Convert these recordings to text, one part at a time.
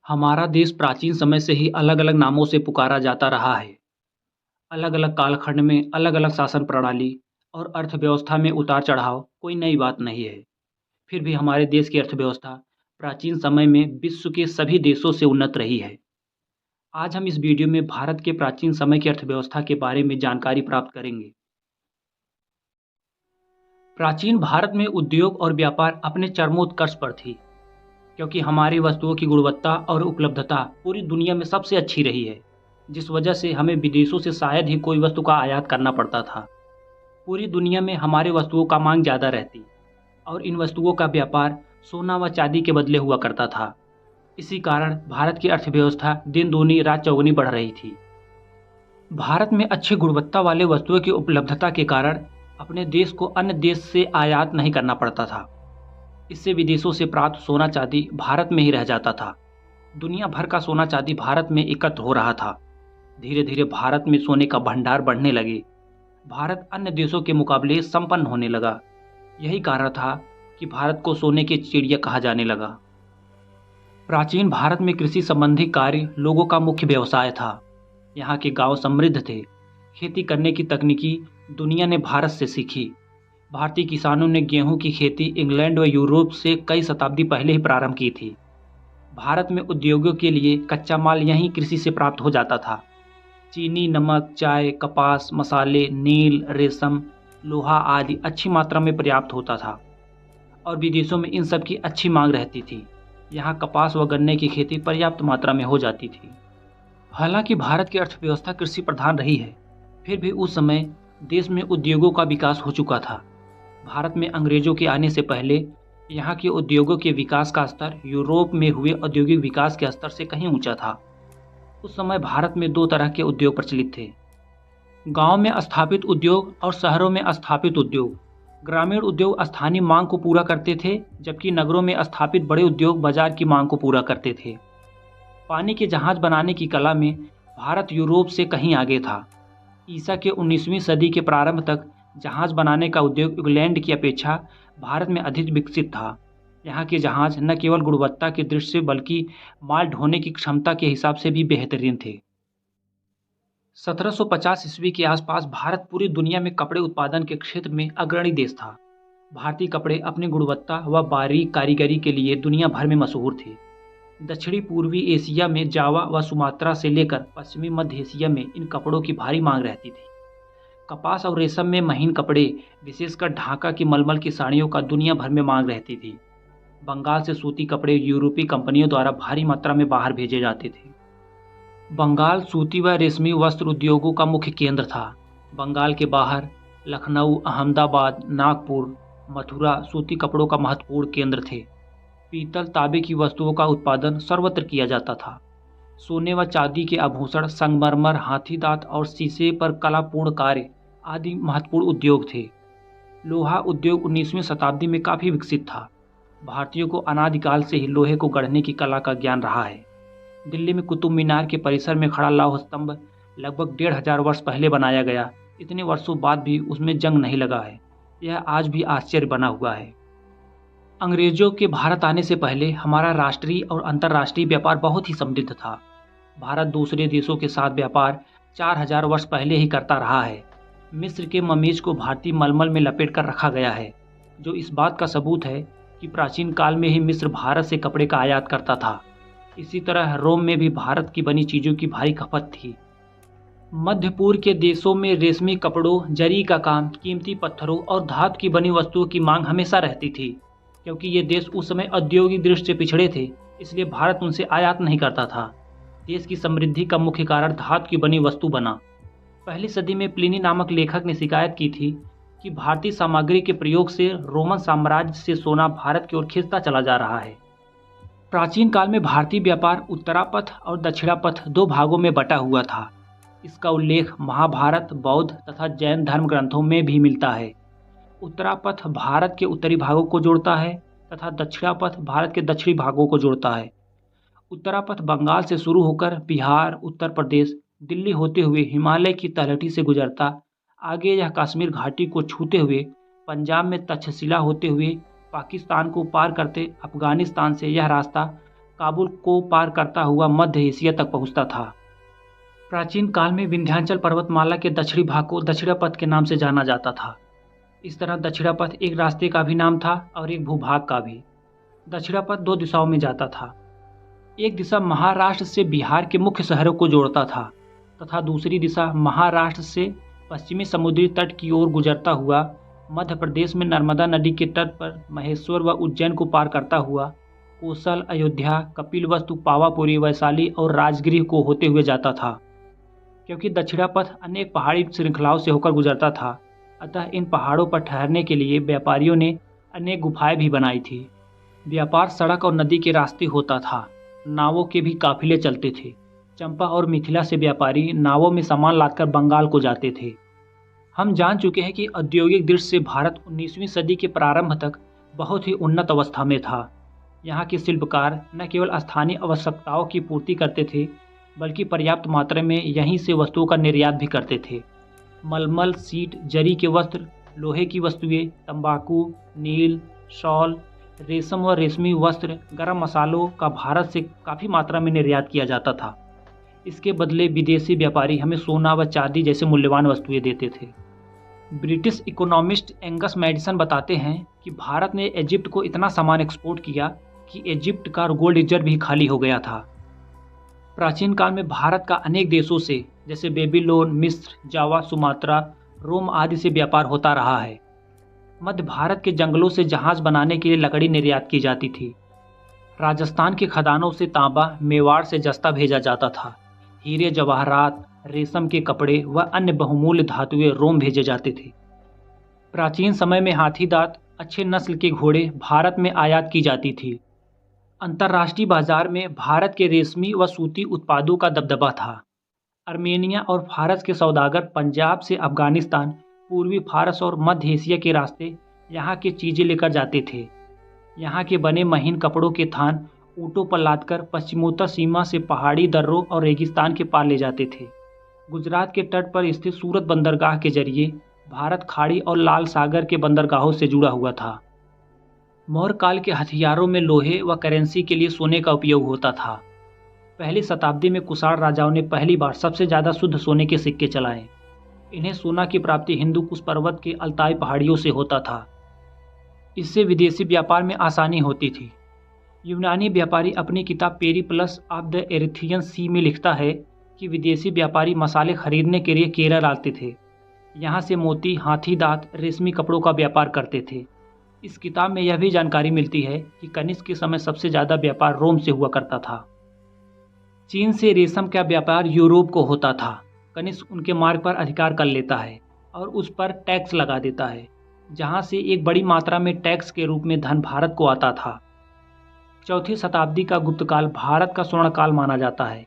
हमारा देश प्राचीन समय से ही अलग-अलग नामों से पुकारा जाता रहा है। अलग-अलग कालखंड में अलग-अलग शासन प्रणाली और अर्थव्यवस्था में उतार-चढ़ाव कोई नई बात नहीं है। फिर भी हमारे देश की अर्थव्यवस्था प्राचीन समय में विश्व के सभी देशों से उन्नत रही है। आज हम इस वीडियो में भारत के प्राचीन समय की अर्थव्यवस्था के बारे में जानकारी प्राप्त करेंगे। प्राचीन भारत में उद्योग और व्यापार अपने चरमोत्कर्ष पर थी, क्योंकि हमारी वस्तुओं की गुणवत्ता और उपलब्धता पूरी दुनिया में सबसे अच्छी रही है, जिस वजह से हमें विदेशों से शायद ही कोई वस्तु का आयात करना पड़ता था। पूरी दुनिया में हमारे वस्तुओं का मांग ज़्यादा रहती और इन वस्तुओं का व्यापार सोना व चांदी के बदले हुआ करता था। इसी कारण भारत की अर्थव्यवस्था दिन दूनी रात चौगुनी बढ़ रही थी। भारत में अच्छी गुणवत्ता वाले वस्तुओं की उपलब्धता के कारण अपने देश को अन्य देश से आयात नहीं करना पड़ता था। इससे विदेशों से प्राप्त सोना चांदी भारत में ही रह जाता था। दुनिया भर का सोना चांदी भारत में एकत्र हो रहा था। धीरे धीरे भारत में सोने का भंडार बढ़ने लगे। भारत अन्य देशों के मुकाबले संपन्न होने लगा। यही कारण था कि भारत को सोने की चिड़िया कहा जाने लगा। प्राचीन भारत में कृषि संबंधी कार्य लोगों का मुख्य व्यवसाय था। यहाँ के गांव समृद्ध थे। खेती करने की तकनीकी दुनिया ने भारत से सीखी। भारतीय किसानों ने गेहूं की खेती इंग्लैंड व यूरोप से कई शताब्दी पहले ही प्रारंभ की थी। भारत में उद्योगों के लिए कच्चा माल यहीं कृषि से प्राप्त हो जाता था। चीनी, नमक, चाय, कपास, मसाले, नील, रेशम, लोहा आदि अच्छी मात्रा में पर्याप्त होता था और विदेशों में इन सब की अच्छी मांग रहती थी। यहाँ कपास व गन्ने की खेती पर्याप्त मात्रा में हो जाती थी। हालांकि भारत की अर्थव्यवस्था कृषि प्रधान रही है, फिर भी उस समय देश में उद्योगों का विकास हो चुका था। भारत में अंग्रेजों के आने से पहले यहाँ के उद्योगों के विकास का स्तर यूरोप में हुए औद्योगिक विकास के स्तर से कहीं ऊंचा था। उस समय भारत में दो तरह के उद्योग प्रचलित थे, गांव में स्थापित उद्योग और शहरों में स्थापित उद्योग। ग्रामीण उद्योग स्थानीय मांग को पूरा करते थे, जबकि नगरों में स्थापित बड़े उद्योग बाजार की मांग को पूरा करते थे। पानी के जहाज बनाने की कला में भारत यूरोप से कहीं आगे था। ईसा के 19वीं सदी के प्रारंभ तक जहाज बनाने का उद्योग इंग्लैंड की अपेक्षा भारत में अधिक विकसित था। यहाँ के जहाज न केवल गुणवत्ता की दृष्टि से बल्कि माल ढोने की क्षमता के हिसाब से भी बेहतरीन थे। 1750 ईस्वी के आसपास भारत पूरी दुनिया में कपड़े उत्पादन के क्षेत्र में अग्रणी देश था। भारतीय कपड़े अपनी गुणवत्ता व बारीक कारीगरी के लिए दुनिया भर में मशहूर थे। दक्षिणी पूर्वी एशिया में जावा व सुमात्रा से लेकर पश्चिमी मध्य एशिया में इन कपड़ों की भारी मांग रहती थी। कपास और रेशम में महीन कपड़े, विशेषकर ढाका की मलमल की साड़ियों का दुनिया भर में मांग रहती थी। बंगाल से सूती कपड़े यूरोपीय कंपनियों द्वारा भारी मात्रा में बाहर भेजे जाते थे। बंगाल सूती व रेशमी वस्त्र उद्योगों का मुख्य केंद्र था। बंगाल के बाहर लखनऊ, अहमदाबाद, नागपुर, मथुरा सूती कपड़ों का महत्वपूर्ण केंद्र थे। पीतल, तांबे की वस्तुओं का उत्पादन सर्वत्र किया जाता था। सोने व चांदी के आभूषण, संगमरमर, हाथी दांत और शीशे पर कलापूर्ण कार्य आदि महत्वपूर्ण उद्योग थे। लोहा उद्योग 19वीं शताब्दी में काफ़ी विकसित था। भारतीयों को अनादिकाल से ही लोहे को गढ़ने की कला का ज्ञान रहा है। दिल्ली में कुतुब मीनार के परिसर में खड़ा लौह स्तंभ लगभग 1500 वर्ष पहले बनाया गया। इतने वर्षों बाद भी उसमें जंग नहीं लगा है। यह आज भी आश्चर्य बना हुआ है। अंग्रेजों के भारत आने से पहले हमारा राष्ट्रीय और अंतर्राष्ट्रीय व्यापार बहुत ही समृद्ध था। भारत दूसरे देशों के साथ व्यापार 4000 वर्ष पहले ही करता रहा है। मिस्र के ममीज को भारतीय मलमल में लपेट कर रखा गया है, जो इस बात का सबूत है कि प्राचीन काल में ही मिस्र भारत से कपड़े का आयात करता था। इसी तरह रोम में भी भारत की बनी चीज़ों की भारी खपत थी। मध्य पूर्व के देशों में रेशमी कपड़ों, जरी का काम, कीमती पत्थरों और धातु की बनी वस्तुओं की मांग हमेशा रहती थी। क्योंकि ये देश उस समय औद्योगिक दृष्टि से पिछड़े थे, इसलिए भारत उनसे आयात नहीं करता था। देश की समृद्धि का मुख्य कारण धातु की बनी वस्तु बना। पहली सदी में प्लिनी नामक लेखक ने शिकायत की थी कि भारतीय सामग्री के प्रयोग से रोमन साम्राज्य से सोना भारत की ओर खिंचता चला जा रहा है। प्राचीन काल में भारतीय व्यापार उत्तरापथ और दक्षिणापथ दो भागों में बटा हुआ था। इसका उल्लेख महाभारत, बौद्ध तथा जैन धर्म ग्रंथों में भी मिलता है। उत्तरापथ भारत के उत्तरी भागों को जोड़ता है तथा दक्षिणापथ भारत के दक्षिणी भागों को जोड़ता है। उत्तरापथ बंगाल से शुरू होकर बिहार, उत्तर प्रदेश, दिल्ली होते हुए हिमालय की तलहटी से गुजरता आगे यह कश्मीर घाटी को छूते हुए पंजाब में तक्षशिला होते हुए पाकिस्तान को पार करते अफगानिस्तान से यह रास्ता काबुल को पार करता हुआ मध्य एशिया तक पहुंचता था। प्राचीन काल में विंध्याचल पर्वतमाला के दक्षिणी भाग को दक्षिणापथ के नाम से जाना जाता था। इस तरह दक्षिणापथ एक रास्ते का भी नाम था और एक भूभाग का भी। दक्षिणापथ 2 दिशाओं में जाता था। एक दिशा महाराष्ट्र से बिहार के मुख्य शहरों को जोड़ता था तथा दूसरी दिशा महाराष्ट्र से पश्चिमी समुद्री तट की ओर गुजरता हुआ मध्य प्रदेश में नर्मदा नदी के तट पर महेश्वर व उज्जैन को पार करता हुआ कोसल, अयोध्या, कपिलवस्तु, पावापुरी, वैशाली और राजगृह को होते हुए जाता था। क्योंकि दक्षिणापथ अनेक पहाड़ी श्रृंखलाओं से होकर गुजरता था, अतः इन पहाड़ों पर ठहरने के लिए व्यापारियों ने अनेक गुफाएं भी बनाई थी। व्यापार सड़क और नदी के रास्ते होता था। नावों के भी काफिले चलते थे। चंपा और मिथिला से व्यापारी नावों में सामान लादकर बंगाल को जाते थे। हम जान चुके हैं कि औद्योगिक दृष्टि से भारत 19वीं सदी के प्रारंभ तक बहुत ही उन्नत अवस्था में था। यहाँ के शिल्पकार न केवल स्थानीय आवश्यकताओं की पूर्ति करते थे, बल्कि पर्याप्त मात्रा में यहीं से वस्तुओं का निर्यात भी करते थे। मलमल, सीट, जरी के वस्त्र, लोहे की वस्तुएं, तंबाकू, नील, शॉल, रेशम व रेशमी वस्त्र, गरम मसालों का भारत से काफ़ी मात्रा में निर्यात किया जाता था। इसके बदले विदेशी व्यापारी हमें सोना व चांदी जैसे मूल्यवान वस्तुएं देते थे। ब्रिटिश इकोनॉमिस्ट एंगस मैडिसन बताते हैं कि भारत ने इजिप्ट को इतना सामान एक्सपोर्ट किया कि इजिप्ट का गोल्ड रिजर्व भी खाली हो गया था। प्राचीन काल में भारत का अनेक देशों से जैसे बेबीलोन, मिस्र, जावा, सुमात्रा, रोम आदि से व्यापार होता रहा है। मध्य भारत के जंगलों से जहाज बनाने के लिए लकड़ी निर्यात की जाती थी। राजस्थान के खदानों से तांबा, मेवाड़ से जस्ता भेजा जाता था। हीरे, जवाहरात, रेशम के कपड़े व अन्य बहुमूल्य धातुएं रोम भेजे जाते थे। प्राचीन समय में हाथी दांत, अच्छे नस्ल के घोड़े भारत में आयात की जाती थी। अंतर्राष्ट्रीय बाजार में भारत के रेशमी व सूती उत्पादों का दबदबा था। आर्मेनिया और फारस के सौदागर पंजाब से अफगानिस्तान, पूर्वी फारस और मध्य एशिया के रास्ते यहाँ की चीज़ें लेकर जाते थे। यहाँ के बने महीन कपड़ों के थान ऊँटों पर लादकर पश्चिमोत्तर सीमा से पहाड़ी दर्रों और रेगिस्तान के पार ले जाते थे। गुजरात के तट पर स्थित सूरत बंदरगाह के जरिए भारत खाड़ी और लाल सागर के बंदरगाहों से जुड़ा हुआ था। मौर्य काल के हथियारों में लोहे व करेंसी के लिए सोने का उपयोग होता था। पहली शताब्दी में कुषाण राजाओं ने पहली बार सबसे ज़्यादा शुद्ध सोने के सिक्के चलाए। इन्हें सोना की प्राप्ति हिंदू कुश पर्वत के अल्ताई पहाड़ियों से होता था। इससे विदेशी व्यापार में आसानी होती थी। यूनानी व्यापारी अपनी किताब पेरिप्लस ऑफ द एरिथियन सी में लिखता है कि विदेशी व्यापारी मसाले खरीदने के लिए केरल आते थे। यहाँ से मोती, हाथी दांत, रेशमी कपड़ों का व्यापार करते थे। इस किताब में यह भी जानकारी मिलती है कि कनिष्क के समय सबसे ज़्यादा व्यापार रोम से हुआ करता था। चीन से रेशम का व्यापार यूरोप को होता था। कनिष्क उनके मार्ग पर अधिकार कर लेता है और उस पर टैक्स लगा देता है, जहाँ से एक बड़ी मात्रा में टैक्स के रूप में धन भारत को आता था। चौथी शताब्दी का गुप्तकाल भारत का स्वर्णकाल माना जाता है।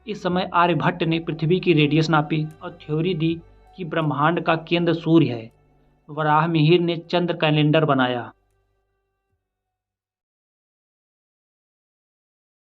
इस समय आर्यभट्ट ने पृथ्वी की रेडियस नापी और थ्योरी दी कि ब्रह्मांड का केंद्र सूर्य है। वराहमिहिर ने चंद्र कैलेंडर बनाया।